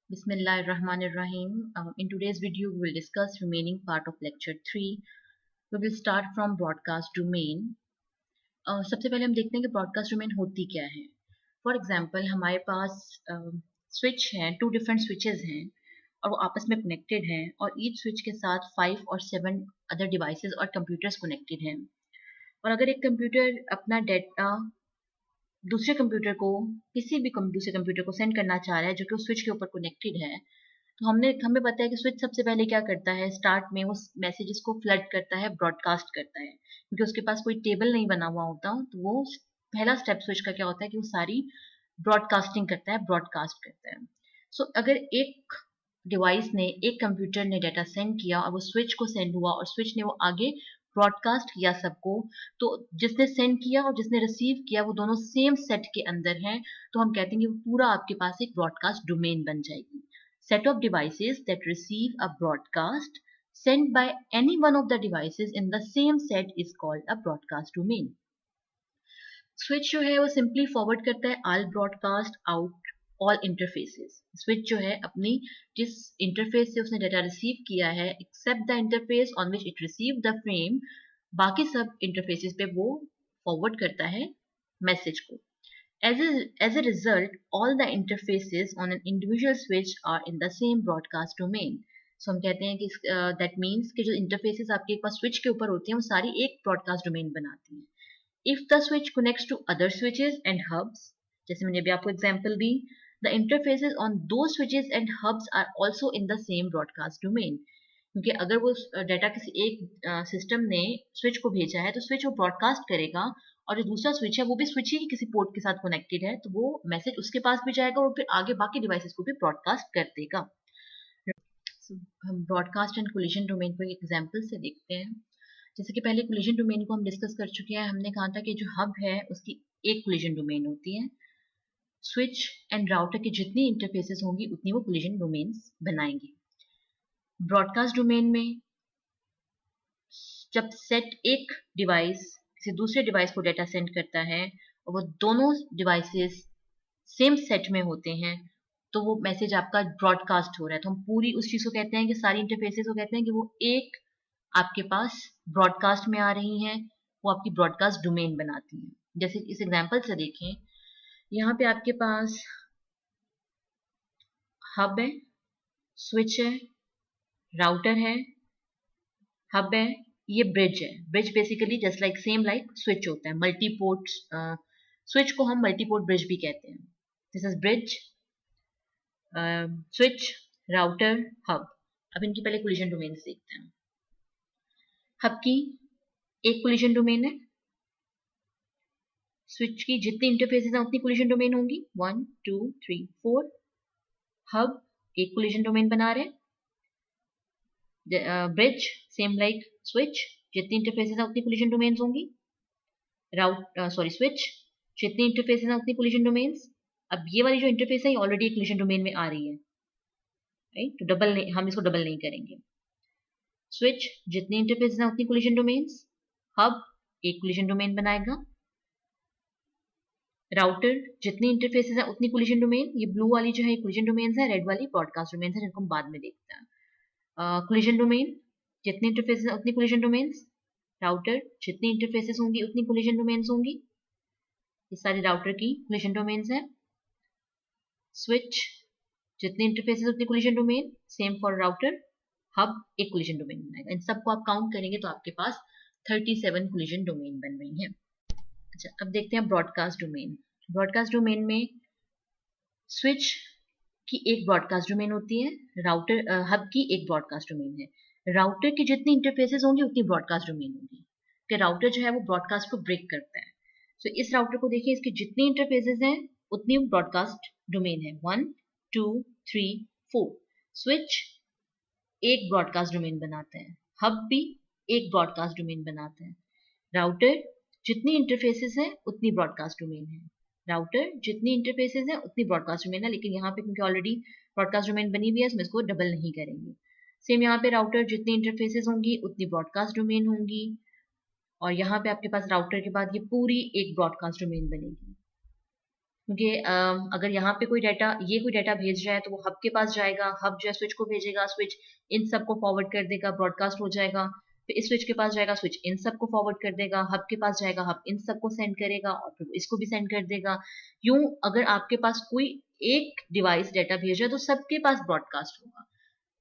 Bismillahirrahmanirrahim. In today's video, we will discuss remaining part of lecture 3. We will start from broadcast domain. सबसे पहले हम देखते हैं कि broadcast domain होती क्या है. For example, हमारे पास switch हैं, 2 different switches हैं और वो आपस में connected हैं और each switch के साथ 5 और 7 other devices और computers connected हैं. और अगर एक कंप्यूटर अपना डेटा दूसरे कंप्यूटर को दूसरे कंप्यूटर को सेंड करना चाह रहा है जो कि उस स्विच के ऊपर कनेक्टेड है, तो हमें पता है कि स्विच सबसे पहले क्या करता है, स्टार्ट में वो मैसेजेस को फ्लड करता है, ब्रॉडकास्ट करता है, क्योंकि उसके पास कोई टेबल नहीं बना हुआ होता. तो वो पहला स्टेप स्विच का क्या होता है कि वो सारी ब्रॉडकास्टिंग करता है, ब्रॉडकास्ट करता है. सो अगर एक कंप्यूटर ने डाटा सेंड किया और वो स्विच को सेंड हुआ और स्विच ने वो आगे ब्रॉडकास्ट किया सबको, तो जिसने सेंड किया और जिसने रिसीव किया वो दोनों सेम सेट के अंदर हैं, तो हम कहते हैं कि वो पूरा आपके पास एक ब्रॉडकास्ट डोमेन बन जाएगी. Set of devices that receive a broadcast sent by any one of the devices in the same set is called a broadcast domain. Switch जो है वो सिंपली फॉरवर्ड करता है all broadcast out all interfaces. Switch जो है अपनी जिस interface से उसने डाटा रिसीव किया है, except the interface on which it receive the frame, बाकी सब इंटरफेसेस पे वो फॉरवर्ड करता है मैसेज को. As a result, all the interfaces on an individual switch are in the same broadcast domain. So हम कहते हैं कि that means कि जो interfaces आपके पास switch के ऊपर होती हैं वो सारी एक broadcast domain बनाती हैं. If the switch connects to other switches and hubs, जैसे मैंने अभी आपको example the, the interfaces on those switches and hubs are also in the same broadcast domain. क्योंकि अगर वो डाटा किसी एक सिस्टम ने स्विच को भेजा है तो स्विच वो ब्रॉडकास्ट करेगा, और जो दूसरा स्विच है वो भी स्विच ही किसी पोर्ट के साथ कनेक्टेड है, तो वो मैसेज उसके पास भी जाएगा और फिर आगे बाकी डिवाइसेस को भी ब्रॉडकास्ट कर देगा. हम ब्रॉडकास्ट एंड कोलिजन डोमेन को एक एग्जांपल से देखते हैं. जैसे कि पहले कोलिजन डोमेन को हम डिस्कस कर चुके हैं. हमने कहा था कि जो हब है उसकी एक कोलिजन डोमेन होती है. स्विच एंड राउटर की जितनी इंटरफेसेस होंगी उतनी वो कोलिजन डोमेन्स बनाएंगे. ब्रॉडकास्ट डोमेन में जब एक डिवाइस किसी दूसरे डिवाइस को डेटा सेंड करता है और वो दोनों डिवाइसेस सेम सेट में होते हैं, तो वो मैसेज आपका ब्रॉडकास्ट हो रहा है. तो हम पूरी उस चीज को कहते हैं कि सारी इंटरफेसेस को कहते हैं कि वो एक आपके पास ब्रॉडकास्ट में आ रही हैं, वो आपकी ब्रॉडकास्ट डोमेन बनाती हैं. जैसे इस एग्जांपल से देखें, यहाँ पे आपके पास हब है, स्विच है, राउटर है, हब है, ये ब्रिज है. Bridge basically just like same like switch होता है. मल्टीपोर्ट स्विच को हम मल्टीपोर्ट ब्रिज भी कहते हैं. This is bridge, switch, router, hub. अब इनकी पहले कोलिजन डोमेन देखते हैं. हब की एक कोलिजन डोमेन है. स्विच की जितनी इंटरफेसेस हैं उतनी कोलिजन डोमेन होंगी, 1 2 3 4. हब एक कोलिजन डोमेन बना रहे. ब्रिज सेम लाइक स्विच, जितनी इंटरफेसेस हैं उतनी कोलिजन डोमेन्स होंगी. स्विच जितनी इंटरफेसेस हैं उतनी कोलिजन डोमेन्स. अब ये वाली जो इंटरफेस है ये ऑलरेडी एक कोलिजन डोमेन में आ रही है, राइट? तो हम इसको डबल नहीं करेंगे. स्विच जितनी इंटरफेसेस हैं उतनी कोलिजन डोमेन्स. हब एक कोलिजन डोमेन बनाएगा. राउटर जितनी इंटरफेसेस हैं उतनी कोलिजन डोमेन. ये ब्लू वाली जो है कोलिजन डोमेन्स है, रेड वाली ब्रॉडकास्ट डोमेन्स है जिनको हम बाद में देखते हैं. कोलिजन डोमेन जितनी इंटरफेसेस हैं उतनी कोलिजन डोमेन्स. राउटर जितनी इंटरफेसेस होंगी उतनी कोलिजन डोमेन्स होंगी. ये सारी राउटर की कोलिजन डोमेन्स हैं. स्विच जितनी इंटरफेसेस उतनी collision domain, same for router. Hub एक कोलिजन डोमेन बनाएगा. इन सबको आप काउंट करेंगे तो आपके पास 37 कोलिजन डोमेन बन रही हैं. अच्छा, अब देखते हैं ब्रॉडकास्ट डोमेन. ब्रॉडकास्ट डोमेन में स्विच की एक ब्रॉडकास्ट डोमेन होती है, राउटर हब की एक ब्रॉडकास्ट डोमेन है. राउटर की जितनी इंटरफेसेस होंगी उतनी ब्रॉडकास्ट डोमेन होगी, कि राउटर जो है वो ब्रॉडकास्ट को ब्रेक करता है. सो इस राउटर को देखिए, इसकी जितनी इंटरफेसेस हैं उतनी ब्रॉडकास्ट डोमेन है, 1 2 3 4. स्विच एक ब्रॉडकास्ट डोमेन बनाता है. हब भी एक ब्रॉडकास्ट डोमेन बनाता है. राउटर जितनी इंटरफेसेस हैं उतनी ब्रॉडकास्ट डोमेन है. राउटर जितनी इंटरफेसेस हैं उतनी ब्रॉडकास्ट डोमेन है, लेकिन यहाँ पे क्योंकि ऑलरेडी ब्रॉडकास्ट डोमेन बनी हुई है इसमें इसको डबल नहीं करेंगे. सेम यहाँ पे राउटर जितनी इंटरफेसेस होंगी उतनी ब्रॉडकास्ट डोमेन होंगी, और यहाँ पे आपके पास राउटर के बाद ये पूरी एक ब्रॉडकास्ट डोमेन बनेगी. क्योंकि अगर यहाँ पे कोई डाटा, ये कोई डाटा भेज रहा है तो वो हब के पास जाएगा, हब जो है स्विच को भेजेगा, स्विच इन सब को फॉरवर्ड कर देगा, ब्रॉडकास्ट हो जाएगा, फिर इस स्विच के पास जाएगा, स्विच इन सब को फॉरवर्ड कर देगा, हब के पास जाएगा, हब इन सब को सेंड करेगा और फिर इसको भी सेंड कर देगा। यूं अगर आपके पास कोई एक डिवाइस डाटा भेज रहा है तो सबके पास ब्रॉडकास्ट होगा,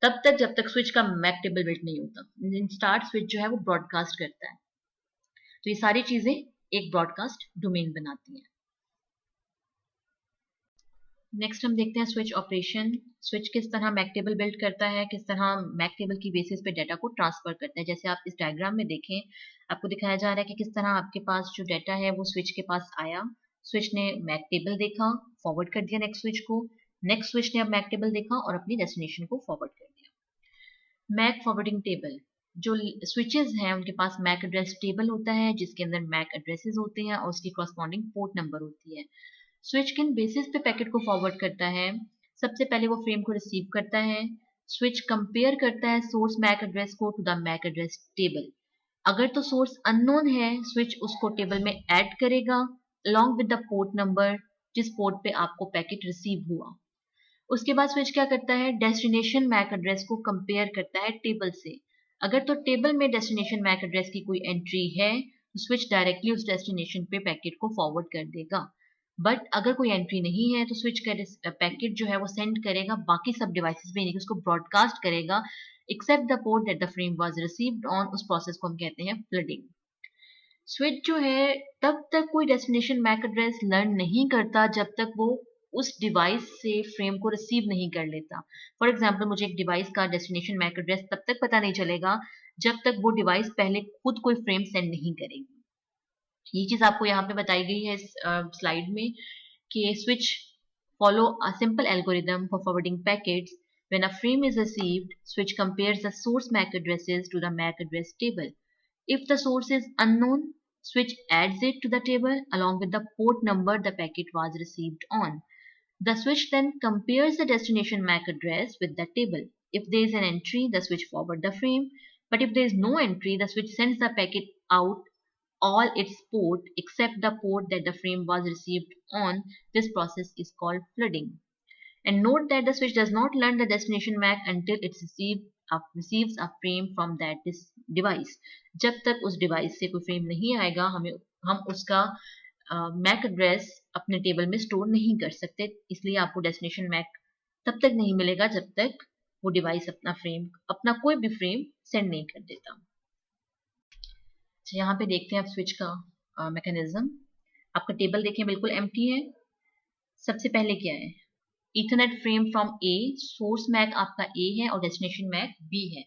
तब तक जब तक स्विच का मैक टेबल बिल्ट नहीं होता। स्टार्ट स्विच जो है वो ब्रॉडकास्ट करता है। तो ये सारी चीजें एक ब्रॉडकास्ट डोमेन बनाती हैं। नेक्स्ट हम देखते हैं स्विच ऑपरेशन। स्विच किस तरह मैक टेबल बिल्ड करता है, किस तरह मैक टेबल की बेसिस पे डाटा को ट्रांसफर करता है। जैसे आप इस डायग्राम में देखें, आपको दिखाया जा रहा है कि किस तरह आपके पास जो डाटा है वो स्विच के पास आया, स्विच ने मैक टेबल देखा, फॉरवर्ड कर दिया नेक्स्ट स्विच को, नेक्स्ट स्विच ने अब मैक टेबल देखा और अपनी डेस्टिनेशन को फॉरवर्ड कर दिया। मैक फॉरवर्डिंग टेबल, जो स्विचेस हैं उनके पास मैक एड्रेस टेबल होता है जिसके अंदर मैक एड्रेसेस होते हैं और उसकी कॉरस्पॉन्डिंग पोर्ट नंबर होती है। स्विच किन बेसिस पे पैकेट को फॉरवर्ड करता है? सबसे पहले वो फ्रेम को रिसीव करता है, स्विच कंपेयर करता है सोर्स मैक एड्रेस को to the MAC address table. अगर तो सोर्स अननोन है, स्विच उसको टेबल में ऐड करेगा along with the port number जिस पोर्ट पे आपको पैकेट रिसीव हुआ। उसके बाद स्विच क्या करता है, डेस्टिनेशन मैक एड्रेस को कंपेयर करता है टेबल से। अगर तो टेबल में डेस्टिनेशन मैक एड्रेस की कोई एंट्री है तो स्विच डायरेक्टली उस डेस्टिनेशन पे पैकेट को फॉरवर्ड कर देगा। बट अगर कोई एंट्री नहीं है तो स्विच का पैकेट जो है वो सेंड करेगा बाकी सब डिवाइसेस पे, यानी कि उसको ब्रॉडकास्ट करेगा except the port that the frame was received on. उस प्रोसेस को हम कहते हैं फ्लडिंग। स्विच जो है तब तक कोई डेस्टिनेशन मैक एड्रेस लर्न नहीं करता जब तक वो उस डिवाइस से फ्रेम को रिसीव नहीं कर लेता। फॉर एग्जाम्पल, मुझे एक डिवाइस का डेस्टिनेशन मैक एड्रेस तब तक पता नहीं चलेगा जब तक वो डिवाइस पहले खुद कोई फ्रेम सेंड नहीं करेगी। ये चीज आपको यहाँ पे बताई गई है इस स्लाइड में कि switch follow a simple algorithm for forwarding packets. When a frame is received, switch compares the source MAC addresses to the MAC address table. If the source is unknown, switch adds it to the table along with the port number the packet was received on. The switch then compares the destination MAC address with the table. If there is an entry, the switch forwards the frame. But if there is no entry, the switch sends the packet out all its port except the port that the frame was received on. This process is called flooding. And note that the switch does not learn the destination MAC until it receives a frame from that device. जब तक उस device से कोई frame नहीं आएगा, हम उसका Mac address अपने टेबल में स्टोर नहीं कर सकते। इसलिए आपको डेस्टिनेशन मैक तब तक नहीं मिलेगा जब तक वो डिवाइस अपना कोई भी फ्रेम सेंड नहीं कर देता। यहाँ पे देखते हैं आप स्विच का मैकेनिज्म। आपका टेबल देखें बिल्कुल एम्प्टी है। सबसे पहले क्या है, Ethernet frame from A, source MAC आपका ए है और डेस्टिनेशन मैक बी है,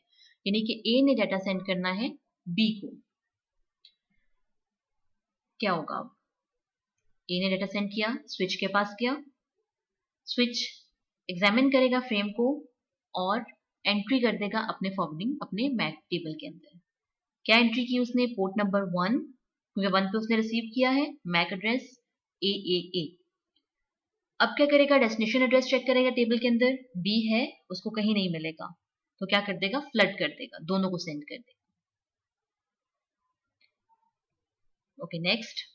यानी कि ए ने डाटा सेंड करना है बी को। क्या होगा, अब ए ने डाटा सेंड किया, स्विच के पास गया, स्विच एग्जामिन करेगा फ्रेम को और एंट्री कर देगा अपने फॉरवर्डिंग अपने मैक टेबल के अंदर। क्या एंट्री की उसने, पोर्ट नंबर 1, क्योंकि 1 पे उसने रिसीव किया है मैक एड्रेस ए। अब क्या करेगा, डेस्टिनेशन एड्रेस चेक करेगा टेबल के अंदर, बी है, उसको कहीं नहीं मिलेगा, तो क्या कर देगा, फ्लड कर देगा, दोनों को सेंड कर देगा। ओके, नेक्स्ट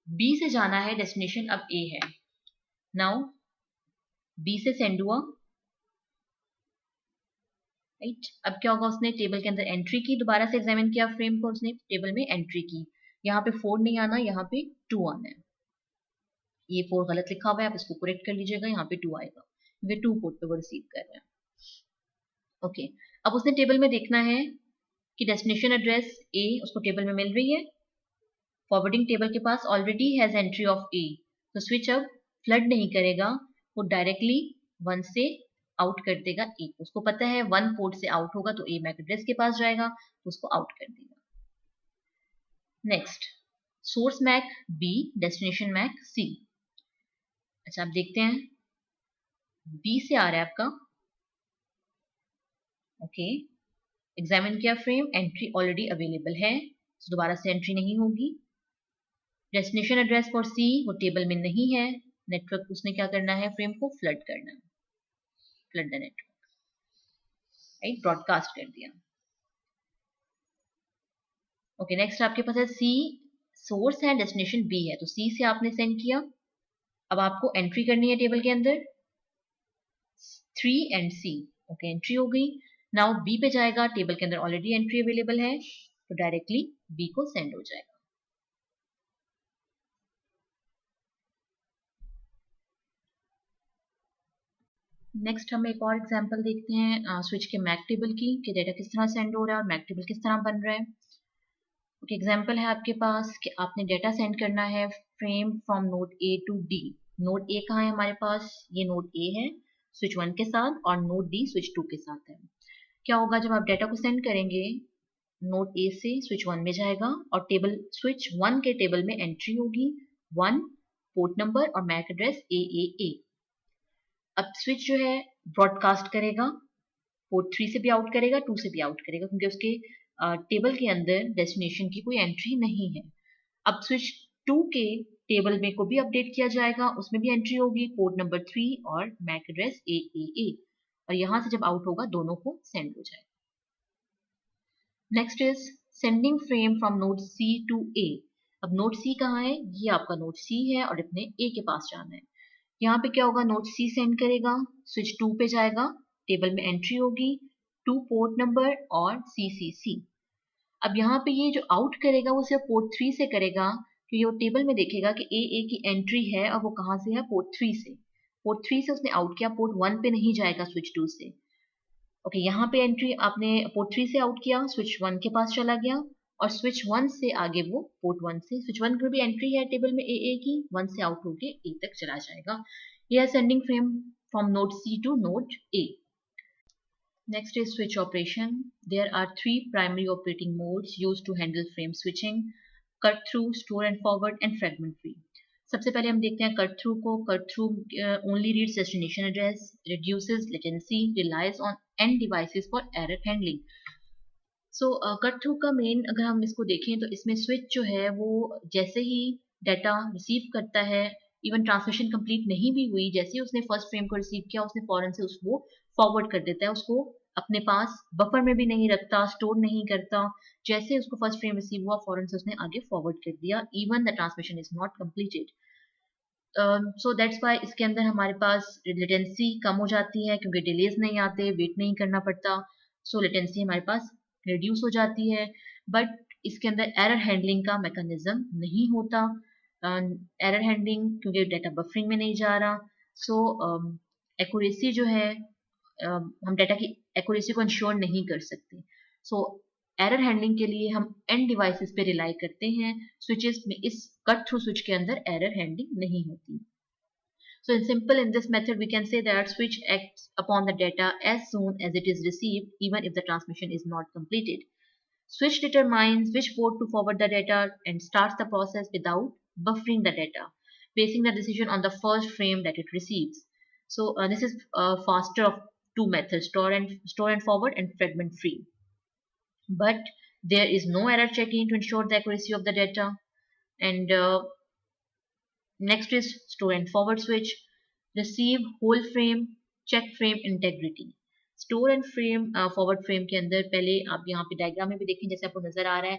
बी से जाना है, डेस्टिनेशन अब ए है। नाउ बी से सेंड हुआ, राइट। अब क्या होगा, उसने टेबल के अंदर एंट्री की, दोबारा से एग्जामिन किया फ्रेम को, उसने टेबल में एंट्री की, यहाँ पे 4 नहीं आना, यहाँ पे 2 आना है। ये 4 गलत लिखा हुआ है, आप इसको करेक्ट कर लीजिएगा, यहाँ पे 2 आएगा क्योंकि 2 पोर्ट पे वो रिसीव कर रहे हैं। ओके, अब उसने टेबल में देखना है कि डेस्टिनेशन एड्रेस ए उसको टेबल में मिल रही है, फॉरवर्डिंग टेबल के पास ऑलरेडी हैज एंट्री ऑफ ए, तो स्विच अब फ्लड नहीं करेगा, वो डायरेक्टली 1 से आउट कर देगा ए को। उसको पता है 1 पोर्ट से आउट होगा तो ए मैक एड्रेस के पास जाएगा, तो उसको आउट कर देगा। Next, source MAC B, destination MAC C. अच्छा, आप देखते हैं बी से आ रहा है आपका, ओके, एग्जामिन किया फ्रेम, एंट्री ऑलरेडी अवेलेबल है, तो दोबारा से एंट्री नहीं होगी। डेस्टिनेशन एड्रेस फॉर सी वो टेबल में नहीं है, नेटवर्क उसने क्या करना है, फ्रेम को फ्लड करना है, flood the network, right, broadcast कर दिया। ओके, नेक्स्ट आपके पास है सी, सोर्स है, डेस्टिनेशन बी है, तो सी से आपने सेंड किया, अब आपको एंट्री करनी है टेबल के अंदर 3 एंड C। ओके, एंट्री हो गई। नाउ B पे जाएगा, टेबल के अंदर ऑलरेडी एंट्री अवेलेबल है तो डायरेक्टली B को सेंड हो जाएगा। नेक्स्ट हम एक और एग्जांपल देखते हैं स्विच के मैक टेबल की, कि डेटा किस तरह सेंड हो रहा है और मैक टेबल किस तरह बन रहा है। ओके, एग्जांपल है आपके पास कि आपने डेटा सेंड करना है frame from node A to D। Node A कहाँ है हमारे पास, ये नोड A है स्विच 1 के साथ, और नोड D स्विच 2 के साथ है। क्या होगा जब आप डेटा को सेंड करेंगे, नोड A से स्विच 1 में जाएगा और टेबल स्विच 1 के टेबल में एंट्री होगी 1, पोर्ट नंबर और मैक एड्रेस AAA। अब स्विच जो है ब्रॉडकास्ट करेगा, पोर्ट 3 से भी आउट करेगा, 2 से भी आउट करेगा, क्योंकि उसके टेबल के अंदर डेस्टिनेशन की कोई एंट्री नहीं है। अब स्विच 2 के टेबल में को भी अपडेट किया जाएगा, उसमें भी एंट्री होगी पोर्ट नंबर 3 और मैक एड्रेस AAA, और यहां से जब आउट होगा दोनों को सेंड हो जाएगा। Next is sending frame from node C to A। अब नोड C कहाँ है, ये आपका नोड C है और अपने A के पास जाना है। यहाँ पे क्या होगा, नोड C सेंड करेगा, स्विच 2 पे जाएगा, टेबल में एंट्री होगी 2 पोर्ट नंबर और CCC। अब यहाँ पे ये जो आउट करेगा वो सिर्फ पोर्ट 3 से करेगा, क्योंकि वो टेबल में देखेगा कि AA की एंट्री है और वो कहाँ से है, पोर्ट 3 से। पोर्ट 3 से उसने आउट किया, पोर्ट 1 पे नहीं जाएगा स्विच 2 से। ओके, यहाँ पे एंट्री आपने पोर्ट 3 से आउट किया, स्विच 1 के पास चला गया, और स्विच 1 से आगे वो पोर्ट 1 से, स्विच 1 की भी एंट्री है टेबल में AA की, 1 से आउट होके A तक चला जाएगा। यह sending frame from node C to node A। Next is switch operation. There are three primary operating modes used to handle frame switching: cut through, store and forward, and fragment free. सबसे पहले हम देखते हैं cut through को। Cut through only reads destination address, reduces latency, relies on end devices for error handling. So cut through का main अगर हम इसको देखें तो इसमें स्विच जो है वो जैसे ही डाटा रिसीव करता है, इवन ट्रांसमिशन कंप्लीट नहीं भी हुई, जैसे ही उसने फर्स्ट फ्रेम को रिसीव किया उसने फौरन से उसको फॉरवर्ड कर देता है, उसको अपने पास बफर में भी नहीं रखता, स्टोर नहीं करता। जैसे उसको फर्स्ट फ्रेम रिसीव हुआ फौरन से उसने आगे फॉरवर्ड कर दिया, even the transmission is not completed. So that's why इसके अंदर हमारे पास लेटेंसी कम हो जाती है, क्योंकि डिलेज नहीं आते, वेट नहीं करना पड़ता। सो लेटेंसी हमारे पास रिड्यूस हो जाती है, बट इसके अंदर एरर हैंडलिंग का मैकेनिज्म नहीं होता। एरर हैंडलिंग क्योंकि डाटा बफरिंग में नहीं जा रहा, सो एक्यूरेसी जो है हम डाटा की एक्यूरेसी को इंश्योर नहीं कर सकते। सो एरर हैंडलिंग के लिए हम एंड डिवाइसेस पे रिलाई करते हैं। स्विचेस में इस कट थ्रू स्विच के अंदर एरर हैंडलिंग नहीं होती। So in simple, in this method, we can say that switch acts upon the data as soon as it is received, even if the transmission is not completed. Switch determines which port to forward the data and starts the process without buffering the data, basing the decision on the first frame that it receives. So this is faster of two methods: store and forward, and fragment free. But there is no error checking to ensure the accuracy of the data. And next is store and forward switch. Receive whole frame, check frame integrity. Store and frame forward frame के अंदर पहले आप यहाँ पे diagram में भी देखें, जैसे आपको नजर आ रहा है,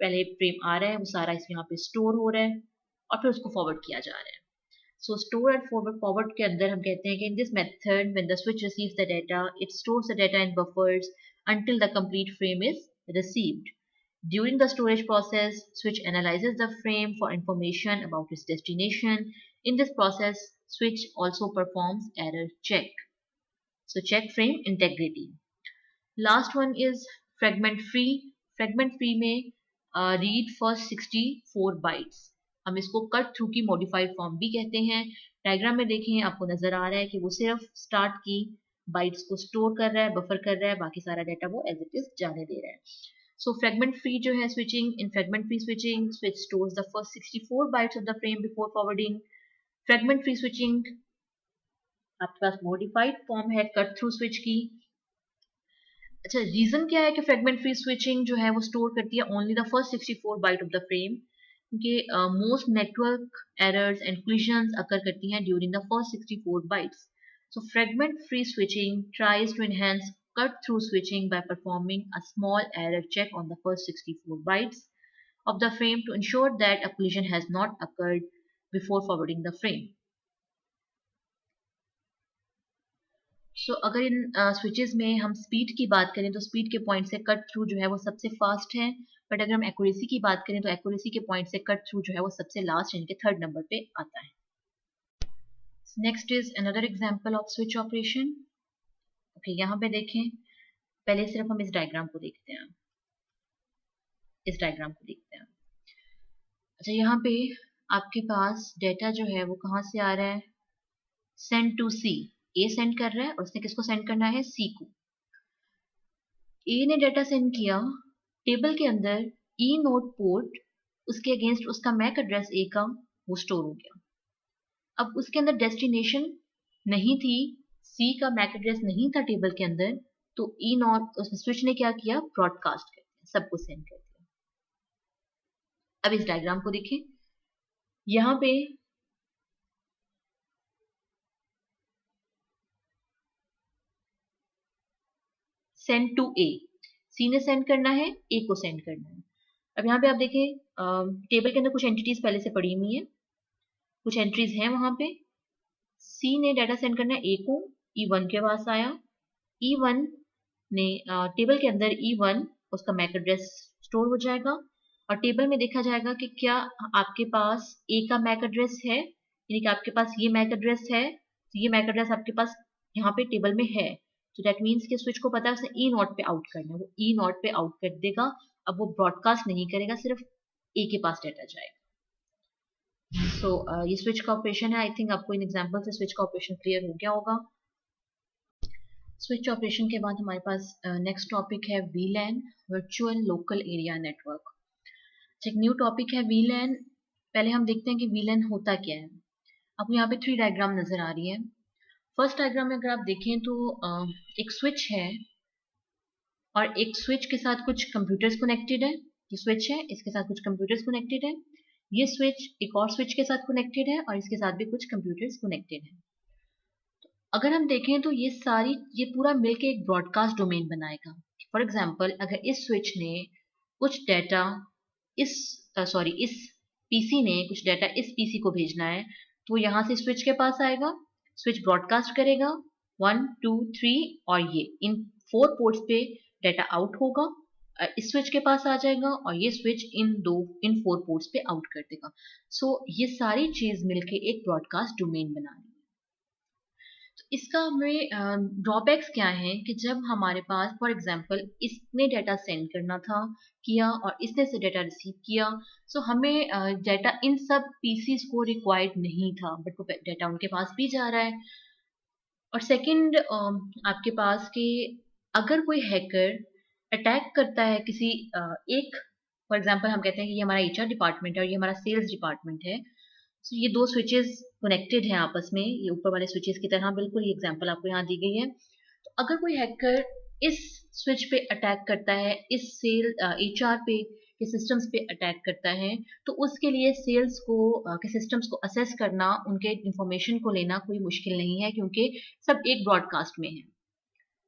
पहले फ्रेम आ रहा है, वो सारा इसमें यहाँ पे स्टोर हो रहा है और फिर उसको फॉरवर्ड किया जा रहा है। सो स्टोर एंड फॉरवर्ड के अंदर हम कहते हैं कि in this method when the switch receives the data, it stores the data in buffers until the complete frame is received. During the storage process, switch analyzes the frame for information about its destination. In this process, switch also performs error check. So check frame integrity. Last one is fragment free. Fragment free में read first 64 bytes. हम इसको cut through की modified form भी कहते हैं। Diagram में देखें, आपको नजर आ रहा है कि वो सिर्फ स्टार्ट की बाइट्स को स्टोर कर रहा है, बफर कर रहा है, बाकी सारा डाटा वो एज इट इज जाने दे रहा है। So fragment free जो है switching, in fragment free switching, switch stores the first 64 bytes of the frame before forwarding. Fragment free switching आपके पास modified form है कट थ्रू स्विच की। अच्छा, रीजन क्या है कि फ्रेगमेंट फ्री स्विचिंग जो है वो स्टोर करती है only the first 64 byte of the frame, क्योंकि most network errors and collisions occur करती हैं during the first 64 bytes. So fragment free switching tries to enhance cut through switching by performing a small error check on the first 64 bytes of the frame to ensure that a collision has not occurred before forwarding the frame. सो अगर इन switches में हम speed की बात करें तो speed के point से cut through जो है वो सबसे फास्ट है, बट अगर हम एक्यूरेसी की बात करें तो एक्यूरेसी के पॉइंट से कट थ्रू जो है वो सबसे लास्ट यानी कि थर्ड नंबर पे आता है। Next is another example off switch operation. Okay, यहाँ पे देखें, पहले सिर्फ हम इस डायग्राम को देखते हैं। अच्छा, यहाँ पे आपके पास डेटा जो है वो कहाँ से आ रहा है? Send to C. A send कर रहा है और उसने किसको सेंड करना है? सी को। ए ने डेटा सेंड किया, टेबल के अंदर ई नोट पोर्ट, उसके अगेंस्ट उसका मैक एड्रेस ए का वो स्टोर हो गया। अब उसके अंदर डेस्टिनेशन नहीं थी, सी का मैक एड्रेस नहीं था टेबल के अंदर, तो ई नॉट स्विच ने क्या किया? ब्रॉडकास्ट कर दिया, सबको सेंड कर दिया। अब इस डायग्राम को देखें, यहाँ पे सेंड टू ए, सी ने सेंड करना है, ए को सेंड करना है। अब यहाँ पे आप देखें, टेबल के अंदर कुछ एंटिटीज पहले से पड़ी हुई है, कुछ एंट्रीज हैं वहां पे। सी ने डाटा सेंड करना है ए को, E1 के पास आया, E1 ने टेबल के अंदर E1 उसका मैक एड्रेस स्टोर हो जाएगा और टेबल में देखा जाएगा कि क्या आपके पास ए का मैक एड्रेस है, यानी कि आपके पास ये मैक एड्रेस है, तो ये मैक एड्रेस आपके पास यहाँ पे टेबल में है, तो दैट मीन्स कि स्विच को पता है उसने ई नॉट पे आउट करना है, वो ई नॉट पे आउट कर देगा। अब वो ब्रॉडकास्ट नहीं करेगा, सिर्फ ए के पास डाटा जाएगा। सो ये स्विच का ऑपरेशन है। आई थिंक आपको इन एग्जांपल से स्विच का ऑपरेशन क्लियर हो गया होगा। स्विच ऑपरेशन के बाद हमारे पास नेक्स्ट टॉपिक है वीलैन, वर्चुअल लोकल एरिया नेटवर्क। एक न्यू टॉपिक है वीलैन। पहले हम देखते हैं कि वीलैन होता क्या है। आपको यहाँ पे 3 डायग्राम नजर आ रही है। फर्स्ट डायग्राम में अगर आप देखें तो एक स्विच है और एक स्विच के साथ कुछ कंप्यूटर्स कनेक्टेड है। ये स्विच है, इसके साथ कुछ कंप्यूटर्स कनेक्टेड है। ये स्विच एक और स्विच के साथ कनेक्टेड है और इसके साथ भी कुछ कंप्यूटर्स कनेक्टेड है। अगर हम देखें तो ये पूरा मिलके एक ब्रॉडकास्ट डोमेन बनाएगा। फॉर एग्जाम्पल, अगर इस स्विच ने कुछ डाटा इस पीसी ने कुछ डाटा इस पीसी को भेजना है, तो यहाँ से स्विच के पास आएगा, स्विच ब्रॉडकास्ट करेगा 1 2 3 और ये इन 4 पोर्ट्स पे डाटा आउट होगा, इस स्विच के पास आ जाएगा और ये स्विच इन 4 पोर्ट्स पे आउट कर देगा। सो ये सारी चीज मिलके एक ब्रॉडकास्ट डोमेन बना रही है। तो इसका हमें ड्रॉबैक्स क्या है कि जब हमारे पास फॉर एग्जांपल इसने डाटा सेंड करना था किया और इसने से डाटा रिसीव किया, सो हमें डाटा इन सब पीसीज को रिक्वायर्ड नहीं था, बट वो डाटा उनके पास भी जा रहा है। और सेकंड आपके पास कि अगर कोई हैकर अटैक करता है किसी एक, फॉर एग्जांपल हम कहते हैं कि ये हमारा एचआर डिपार्टमेंट है और ये हमारा सेल्स डिपार्टमेंट है, तो ये 2 स्विचेस कनेक्टेड हैं आपस में, ये ऊपर वाले स्विचेस की तरह, बिल्कुल ये एग्जांपल आपको यहाँ दी गई है। तो अगर कोई हैकर इस स्विच पे अटैक करता है, इस सेल एचआर पे के सिस्टम्स पे अटैक करता है, तो उसके लिए सेल्स को के सिस्टम्स को असेस करना, उनके इंफॉर्मेशन को लेना कोई मुश्किल नहीं है, क्योंकि सब एक ब्रॉडकास्ट में है।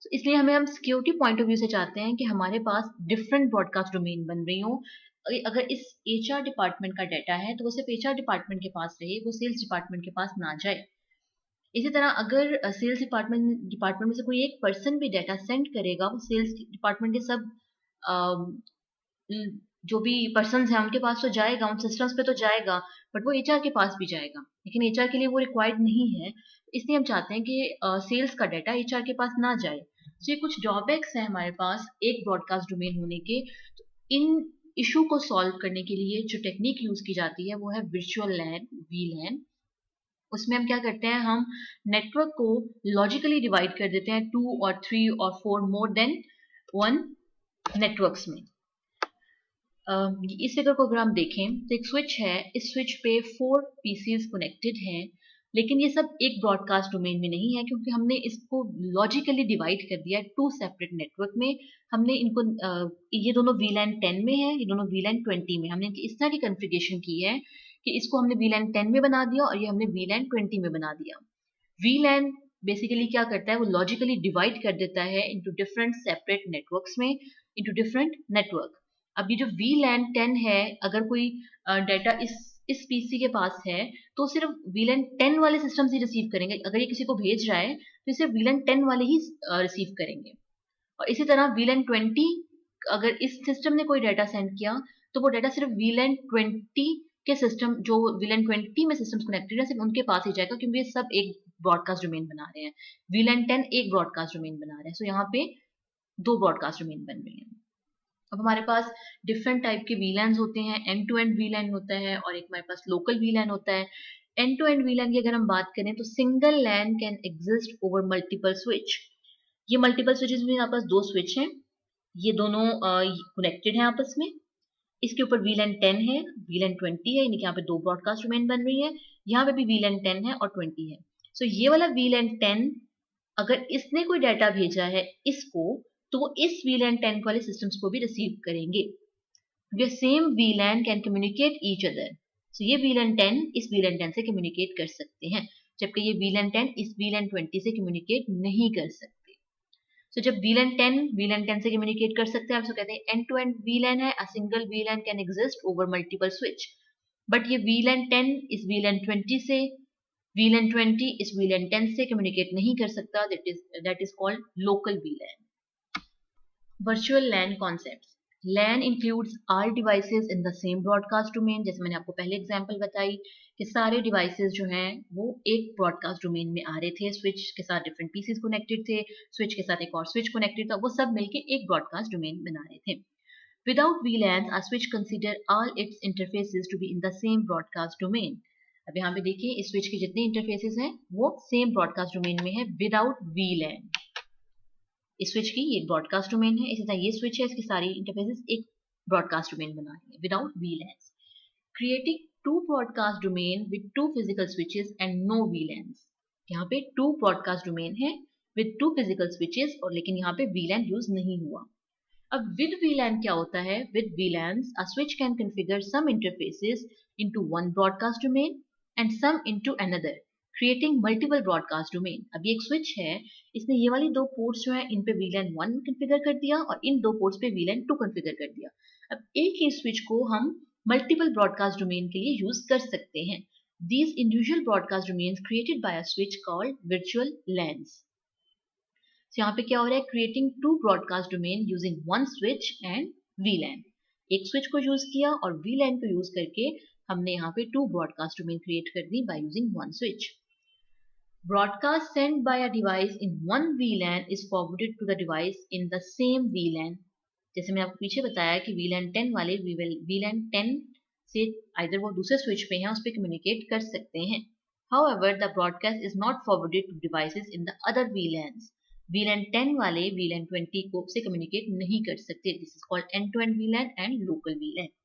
तो इसलिए हम सिक्योरिटी पॉइंट ऑफ व्यू से चाहते हैं कि हमारे पास डिफरेंट ब्रॉडकास्ट डोमेन बन रही हो। अगर इस एचआर डिपार्टमेंट का डाटा है तो वो सिर्फ एचआर डिपार्टमेंट के पास रहे, वो सेल्स डिपार्टमेंट के पास ना जाए। इसी तरह अगर सेल्स डिपार्टमेंट में से कोई एक पर्सन भी डाटा सेंड करेगा, वो सेल्स डिपार्टमेंट के सब जो भी पर्सन हैं उनके पास तो जाएगा, उन सिस्टम्स पे तो जाएगा, बट वो एचआर के पास भी जाएगा, लेकिन एचआर के लिए वो रिक्वायर्ड नहीं है। इसलिए हम चाहते हैं कि सेल्स का डाटा एचआर के पास ना जाए। तो ये कुछ ड्रॉबैक्स हैं हमारे पास एक ब्रॉडकास्ट डोमेन होने के। तो इन इशू को सॉल्व करने के लिए जो टेक्निक यूज की जाती है वो है वर्चुअल लैन, वीलैन। उसमें हम क्या करते हैं, हम नेटवर्क को लॉजिकली डिवाइड कर देते हैं 2 और 3 और 4 मोर देन 1 नेटवर्क्स में। इस फिगर को अगर हम देखें तो एक स्विच है, इस स्विच पे 4 पीसीज कनेक्टेड हैं, लेकिन ये सब एक ब्रॉडकास्ट डोमेन में नहीं है, क्योंकि हमने इसको लॉजिकली डिवाइड कर दिया है 2 सेपरेट नेटवर्क में। हमने इनको ये दोनों VLAN 10 में है, ये दोनों VLAN 20 में। हमने इस तरह की कॉन्फ़िगरेशन की है कि इसको हमने VLAN 10 में बना दिया और ये हमने VLAN 20 में बना दिया। VLAN बेसिकली क्या करता है, वो लॉजिकली डिवाइड कर देता है इनटू डिफरेंट सेपरेट नेटवर्क्स में, इनटू डिफरेंट नेटवर्क। अब ये जो VLAN 10 है, अगर कोई डाटा इस पीसी के पास है तो सिर्फ VLAN 10 वाले सिस्टम से रिसीव करेंगे। अगर ये किसी को भेज रहा है तो इसे VLAN 10 वाले ही रिसीव करेंगे। और इसी तरह VLAN 20, अगर इस सिस्टम ने कोई डाटा सेंड किया तो वो डाटा सिर्फ VLAN 20 के सिस्टम, जो VLAN 20 में सिस्टम्स कनेक्टेड है, सिर्फ उनके पास ही जाएगा, क्योंकि ये सब एक ब्रॉडकास्ट डोमेन बना रहे हैं। VLAN 10 एक ब्रॉडकास्ट डोमेन बना रहे हैं। सो यहाँ पे 2 ब्रॉडकास्ट डोमेन बन रही हैं। अब हमारे पास डिफरेंट टाइप के VLANs होते हैं। एंड टू एंड VLAN होता है और एक हमारे पास लोकल VLAN होता है। एंड टू एंड VLAN की अगर हम बात करें तो single LAN can exist over multiple switch. ये मल्टीपल स्विचेस में हमारे पास 2 स्विच हैं, ये दोनों कनेक्टेड हैं आपस में। इसके ऊपर VLAN 10 है, VLAN 20 है, यानी कि यहाँ पे 2 ब्रॉडकास्ट डोमेन बन रही है। यहाँ पे भी VLAN 10 है और 20 है। सो ये वाला VLAN 10, अगर इसने कोई डाटा भेजा है इसको, तो वो इस VLAN 10 वाले सिस्टम्स को भी रिसीव करेंगे। ये same VLAN can communicate each other. So ये VLAN 10 इस VLAN 10 से कम्युनिकेट कर सकते हैं, जबकि ये VLAN 10 इस VLAN 20 से कम्युनिकेट नहीं कर सकते। So, जब VLAN 10 से कम्युनिकेट कर सकते हैं, आप उसको कहते हैं एंड टू एंड VLAN है। A single VLAN can exist over multiple switch. But ये VLAN 10 इस VLAN 20 से, VLAN 20 इस VLAN 10 से कम्युनिकेट नहीं कर सकता। That is called local VLAN। Virtual LAN concepts. LAN includes all devices in the same broadcast domain। जैसे मैंने आपको पहले एग्जांपल बताई कि सारे डिवाइसेस जो हैं वो एक ब्रॉडकास्ट डोमेन में आ रहे थे। स्विच के साथ डिफरेंट पीसीज कनेक्टेड थे, स्विच के साथ एक और स्विच कनेक्टेड था, वो सब मिलके एक ब्रॉडकास्ट डोमेन बना रहे थे। Without VLANs, a switch consider all its interfaces to be in the same broadcast domain। अब यहाँ पे देखिए इस स्विच के जितने इंटरफेसेस हैं वो सेम ब्रॉडकास्ट डोमेन में है विदाउट VLAN। इस स्विच की ये ब्रॉडकास्ट डोमेन है, इसी तरह ये स्विच है, इसकी सारी इंटरफेसेस एक ब्रॉडकास्ट डोमेन बना रही है without VLANs। Creating 2 broadcast domain with 2 physical switches and no VLANs। यहाँ पे 2 ब्रॉडकास्ट डोमेन है विद 2 फिजिकल स्विचेस, और लेकिन यहाँ पे VLAN यूज नहीं हुआ। अब विद VLAN क्या होता है? With VLANs a switch can configure some interfaces into one broadcast domain and some into another, creating multiple broadcast domain। अब ये एक स्विच है, इसने ये वाली 2 पोर्ट्स जो है इन पे VLAN 1 कॉन्फ़िगर कर दिया और इन 2 पोर्ट्स पे VLAN 2 कॉन्फ़िगर कर दिया। अब एक ही स्विच को हम मल्टीपल ब्रॉडकास्ट डोमेन के लिए यूज कर सकते हैं। These individual broadcast domains created by a switch called virtual LANs। So, यहाँ पे क्या हो रहा है? Creating 2 broadcast domain using 1 switch and VLAN। एक स्विच को यूज किया और VLAN को यूज करके हमने यहाँ पे 2 ब्रॉडकास्ट डोमेन क्रिएट कर दी by using 1 switch. Broadcast sent by a device in one VLAN is forwarded to the device in the same VLAN। जैसे मैंने आपको पीछे बताया कि VLAN 10 वाले VLAN 10 से आइदर वो दूसरे स्विच पे हैं, उस पर कम्युनिकेट कर सकते हैं। However, the broadcast is not forwarded to devices in the other VLANs। VLAN 10 वाले VLAN 20 को से कम्युनिकेट नहीं कर सकते। This is called end to end VLAN and local VLAN।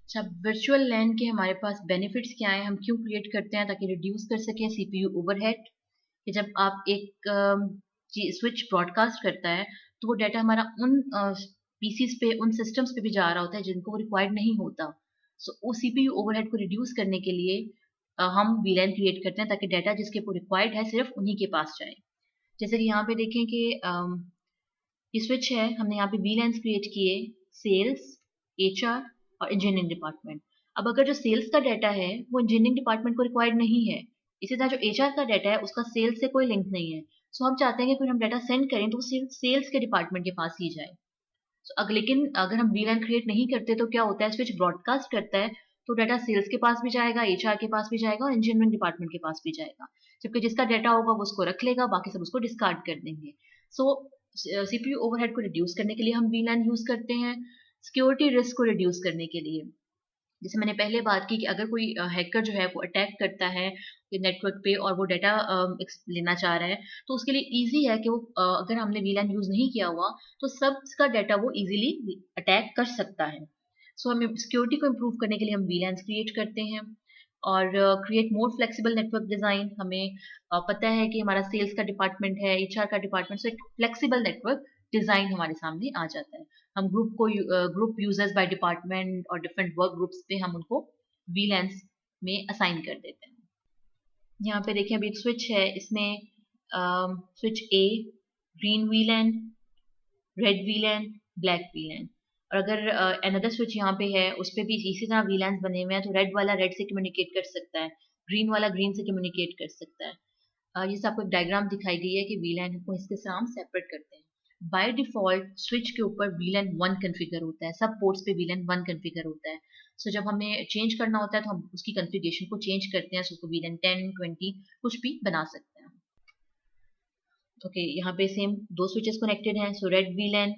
अच्छा, वर्चुअल LAN के हमारे पास बेनिफिट्स क्या है, हम क्यों क्रिएट करते हैं? ताकि रिड्यूस कर सकें CPU ओवरहेड। कि जब आप एक स्विच ब्रॉडकास्ट करता है तो वो डाटा हमारा उन पीसीज पे, उन सिस्टम्स पे भी जा रहा होता है जिनको रिक्वायर्ड नहीं होता। सो वो CPU ओवरहेड को रिड्यूस करने के लिए हम VLAN क्रिएट करते हैं ताकि डाटा जिसके को रिक्वायर्ड है सिर्फ उन्हीं के पास जाए। जैसे कि यहाँ पे देखें कि ये स्विच है, हमने यहाँ पे VLANs क्रिएट किए, सेल्स, HR और इंजीनियरिंग डिपार्टमेंट। अब अगर जो सेल्स का डाटा है वो इंजीनियरिंग डिपार्टमेंट को रिक्वायर्ड नहीं है, इसी तरह जो HR का डाटा है उसका सेल्स से कोई लिंक नहीं है। सो हम चाहते हैं कि कोई हम डाटा सेंड करें तो वो सेल्स के डिपार्टमेंट के पास ही जाए। लेकिन अगर हम VLAN क्रिएट नहीं करते तो क्या होता है, स्विच ब्रॉडकास्ट करता है तो डाटा सेल्स के पास भी जाएगा, HR के पास भी जाएगा और इंजीनियरिंग डिपार्टमेंट के पास भी जाएगा। जबकि जिसका डाटा होगा वो उसको रख लेगा, बाकी सब उसको डिस्कार्ड कर देंगे। सो CPU ओवरहेड को रिड्यूस करने के लिए हम VLAN यूज करते हैं। सिक्योरिटी रिस्क को रिड्यूस करने के लिए, जैसे मैंने पहले बात की कि अगर कोई हैकर जो है वो अटैक करता है नेटवर्क पे और वो डाटा लेना चाह रहा है तो उसके लिए इजी है कि वो अगर हमने VLAN यूज नहीं किया हुआ तो सबका डाटा वो इजीली अटैक कर सकता है। सो हमें सिक्योरिटी को इम्प्रूव करने के लिए हम VLANs क्रिएट करते हैं। और create more flexible network design, हमें पता है कि हमारा सेल्स का डिपार्टमेंट है, HR का डिपार्टमेंट, सो एक फ्लेक्सिबल नेटवर्क डिजाइन हमारे सामने आ जाता है। हम ग्रुप यूजर्स बाय डिपार्टमेंट और डिफरेंट वर्क ग्रुप्स पे हम उनको VLANs में असाइन कर देते हैं। यहाँ पे देखें अभी एक स्विच है, इसमें switch A green VLAN, red VLAN, black VLAN। और अगर अनदर स्विच यहाँ पे है उस पर भी इसी तरह वीलैंस बने हुए हैं, तो रेड वाला रेड से कम्युनिकेट कर सकता है, ग्रीन वाला ग्रीन से कम्युनिकेट कर सकता है। जैसे आपको एक डायग्राम दिखाई गई है कि वीलैन को इसके से हम सेपरेट करते हैं। बाय डिफॉल्ट स्विच के ऊपर वीलैन 1 कॉन्फ़िगर होता है, सब पोर्ट्स पे वीलैन 1 कॉन्फ़िगर होता है। सो जब हमें चेंज करना होता है तो हम उसकी कॉन्फ़िगरेशन को चेंज करते हैं, सो वीलैन 10 20 कुछ भी बना सकते हैं। ओके, यहाँ पे सेम दो स्विचेस कनेक्टेड हैं, सो रेड वीलैन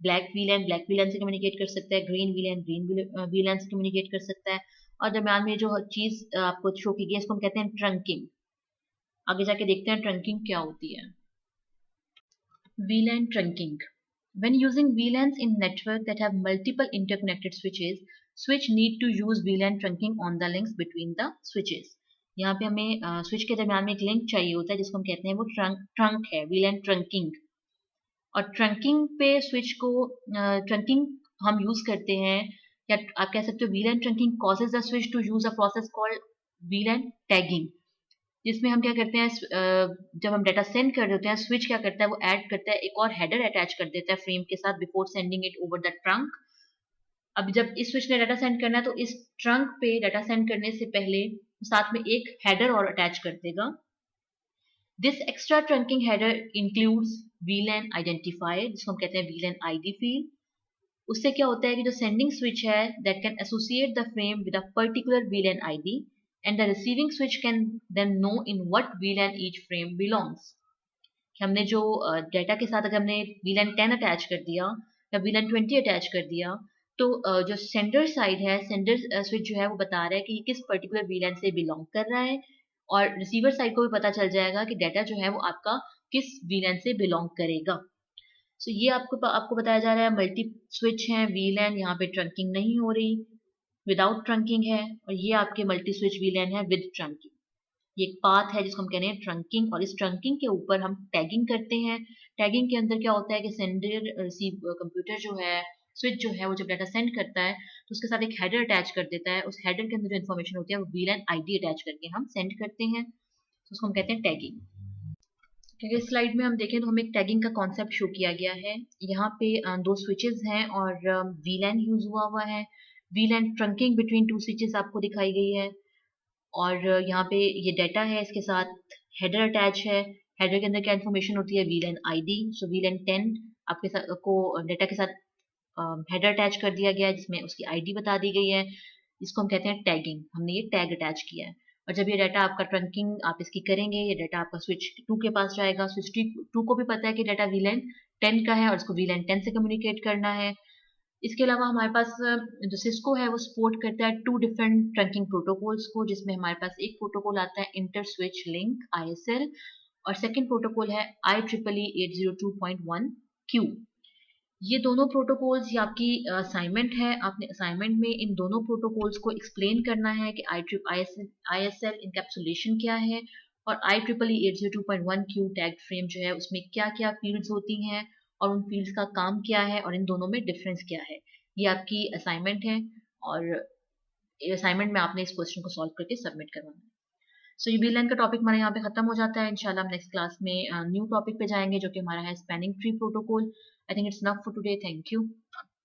ब्लैक वीलैन से कम्युनिकेट कर सकता है, ग्रीन वीलैन से कम्युनिकेट कर सकता है। और दरम्यान में जो चीज आपको शो की गई है इसको हम कहते हैं ट्रंकिंग। आगे जाके देखते हैं ट्रंकिंग क्या होती है। VLAN trunking. When using VLANs in network that have multiple interconnected switches, switch need to use VLAN trunking on the links between the switches. यहाँ पे हमें स्विच के दरम्यान में एक लिंक चाहिए होता है जिसको हम कहते हैं वो ट्रंक है, VLAN ट्रंकिंग। और ट्रंकिंग पे स्विच को ट्रंकिंग हम यूज करते हैं, या आप कह सकते हो VLAN trunking causes the switch to use a process called VLAN tagging, जिसमें हम क्या करते हैं जब हम डाटा सेंड कर रहे होते हैं स्विच क्या करता है वो ऐड करता है एक और हेडर अटैच कर देता है फ्रेम के साथ before sending it over the trunk. अब जब इस स्विच ने डाटा सेंड करना है तो इस ट्रंक पे डाटा सेंड करने से पहले साथ में एक हेडर और अटैच कर देगा। This extra trunking header includes VLAN identifier, जिसको हम कहते हैं VLAN ID फील्ड। उससे क्या होता है कि जो सेंडिंग स्विच है that can associate the frame with a particular VLAN ID and the receiving switch can then know in what VLAN each frame belongs। हमने जो डाटा के साथ अगर हमने VLAN 10 अटैच कर दिया या VLAN 20 अटैच कर दिया, तो जो सेंडर साइड है, सेंडर स्विच जो है वो बता रहा है कि किस पर्टिकुलर VLAN से बिलोंग कर रहा है, और रिसीवर साइड को भी पता चल जाएगा कि डाटा जो है वो आपका किस VLAN से बिलोंग करेगा। सो ये आपको बताया जा रहा है मल्टी स्विच है VLAN, यहाँ पे ट्रंकिंग नहीं हो रही, विदाउट ट्रंकिंग है, और ये आपके मल्टी स्विच VLAN है विद ट्रंकिंग। ये एक पाथ है जिसको हम कह रहे हैं ट्रंकिंग, और इस ट्रंकिंग के ऊपर हम टैगिंग करते हैं। टैगिंग के अंदर क्या होता है कि सेंडर रिसीव कंप्यूटर जो है, स्विच जो है वो जब डाटा सेंड करता है तो उसके साथ एक हेडर अटैच कर देता है, उस हेडर के अंदर जो इन्फॉर्मेशन होती है वो VLAN ID अटैच करके हम सेंड करते हैं, तो उसको हम कहते हैं टैगिंग। क्योंकि इस स्लाइड में हम देखें तो हमें एक टैगिंग का कॉन्सेप्ट शो किया गया है। यहाँ पे दो स्विचेस हैं और VLAN यूज हुआ है। VLAN trunking between two switches आपको दिखाई गई है, और यहाँ पे ये डाटा है, इसके साथ हेडर अटैच है। हेडर के अंदर क्या इन्फॉर्मेशन होती है VLAN ID। सो VLAN 10 आपके साथ को डाटा के साथ हेडर अटैच कर दिया गया है जिसमें उसकी ID बता दी गई है, इसको हम कहते हैं टैगिंग। हमने ये टैग अटैच किया है, और जब ये डाटा आपका ट्रंकिंग आप इसकी करेंगे ये डाटा आपका स्विच 2 के पास जाएगा। स्विच 2 को भी पता है कि डाटा VLAN 10 का है और इसको VLAN 10 से कम्युनिकेट करना है। इसके अलावा हमारे पास जो सिस्को है वो सपोर्ट करता है 2 डिफरेंट ट्रंकिंग प्रोटोकॉल्स को, जिसमें हमारे पास एक प्रोटोकॉल आता है इंटर स्विच लिंक ISL, और सेकंड प्रोटोकॉल है IEEE 802.1Q। ये दोनों प्रोटोकॉल्स ये आपकी असाइनमेंट है, आपने असाइनमेंट में इन दोनों प्रोटोकॉल्स को एक्सप्लेन करना है कि ISL इनकैप्सुलेशन क्या है और IEEE 802.1Q टैग फ्रेम जो है उसमें क्या क्या फील्ड्स होती हैं और उन फील्ड्स का काम क्या है और इन दोनों में डिफरेंस क्या है। ये आपकी असाइनमेंट है, और असाइनमेंट में आपने इस क्वेश्चन को सॉल्व करके सबमिट करवाना है। सो ये VLAN का टॉपिक हमारे यहाँ पे खत्म हो जाता है। इंशाल्लाह हम नेक्स्ट क्लास में न्यू टॉपिक पे जाएंगे जो कि हमारा है spanning tree protocol. I think it's enough for today. Thank you.